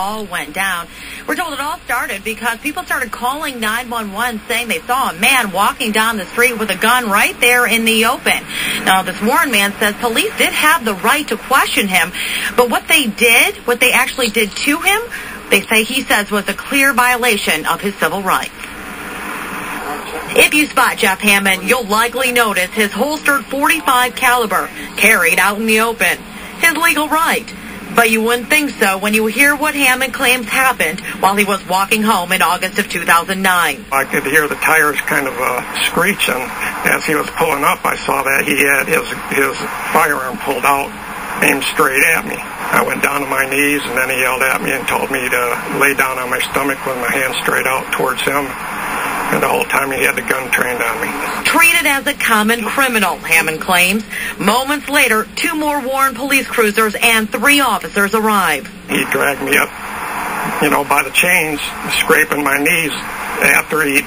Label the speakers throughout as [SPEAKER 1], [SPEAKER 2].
[SPEAKER 1] all went down. We're told it all started because people started calling 911 saying they saw a man walking down the street with a gun right there in the open. Now, this Warren man says police did have the right to question him, but what they actually did to him, he says was a clear violation of his civil rights. If you spot Jeff Hammond, you'll likely notice his holstered .45 caliber carried out in the open. His legal right. But you wouldn't think so when you hear what Hammond claims happened while he was walking home in August of 2009.
[SPEAKER 2] I could hear the tires kind of screech, and as he was pulling up, I saw that he had his firearm pulled out, aimed straight at me. I went down to my knees, and then he yelled at me and told me to lay down on my stomach with my hand straight out towards him. And the whole time he had the gun trained on me.
[SPEAKER 1] Treated as a common criminal, Hammond claims. Moments later, 2 more Warren police cruisers and 3 officers arrive.
[SPEAKER 2] He dragged me up, by the chains, scraping my knees after he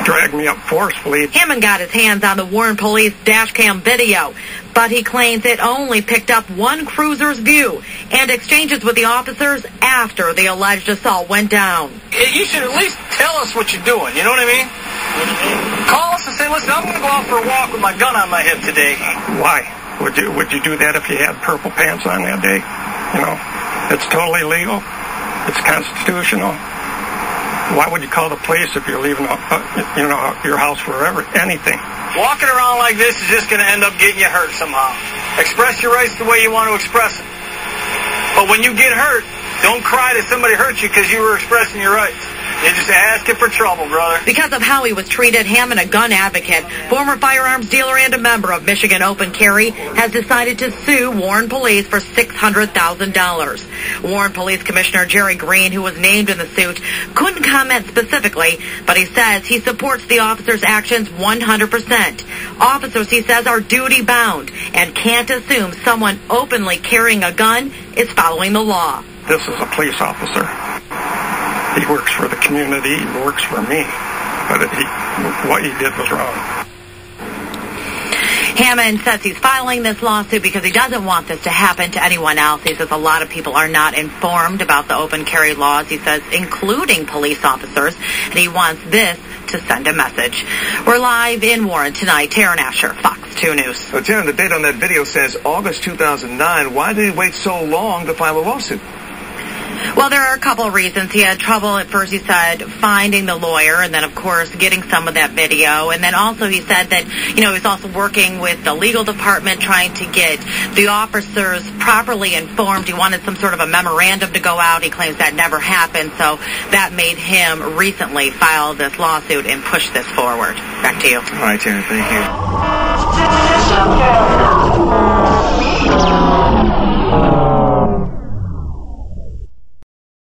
[SPEAKER 2] dragged me up forcefully.
[SPEAKER 1] Hammond got his hands on the Warren police dash cam video, but he claims it only picked up one cruiser's view and exchanges with the officers after the alleged assault went down.
[SPEAKER 3] You should at least tell us what you're doing, you know what I mean? Call us and say, listen, I'm going to go out for a walk with my gun on my hip today.
[SPEAKER 2] Why? Would you do that if you had purple pants on that day? It's totally legal. It's constitutional. Why would you call the police if you're leaving, your house for anything?
[SPEAKER 3] Walking around like this is just going to end up getting you hurt somehow. Express your rights the way you want to express them. But when you get hurt, don't cry that somebody hurt you because you were expressing your rights. You're just asking for trouble, brother.
[SPEAKER 1] Because of how he was treated, Hammond, a gun advocate, former firearms dealer and a member of Michigan Open Carry, has decided to sue Warren Police for $600,000. Warren Police Commissioner Jerry Green, who was named in the suit, couldn't comment specifically, but he says he supports the officers' actions 100%. Officers, he says, are duty-bound and can't assume someone openly carrying a gun is following the law.
[SPEAKER 2] This is a police officer. He works for the community. He works for me. But what he did was wrong.
[SPEAKER 1] Hammond says he's filing this lawsuit because he doesn't want this to happen to anyone else. He says a lot of people are not informed about the open carry laws, he says, including police officers, and he wants this to send a message. We're live in Warren tonight. Taryn Asher, Fox 2 News.
[SPEAKER 4] So, Taryn, the date on that video says August 2009. Why did he wait so long to file a lawsuit?
[SPEAKER 1] Well, there are a couple of reasons. He had trouble at first, he said, finding the lawyer, and then, of course, getting some of that video. And then also he said that, he was also working with the legal department trying to get the officers properly informed. He wanted some sort of a memorandum to go out. He claims that never happened, so that made him recently file this lawsuit and push this forward. Back to you.
[SPEAKER 4] All right, Taryn, thank you.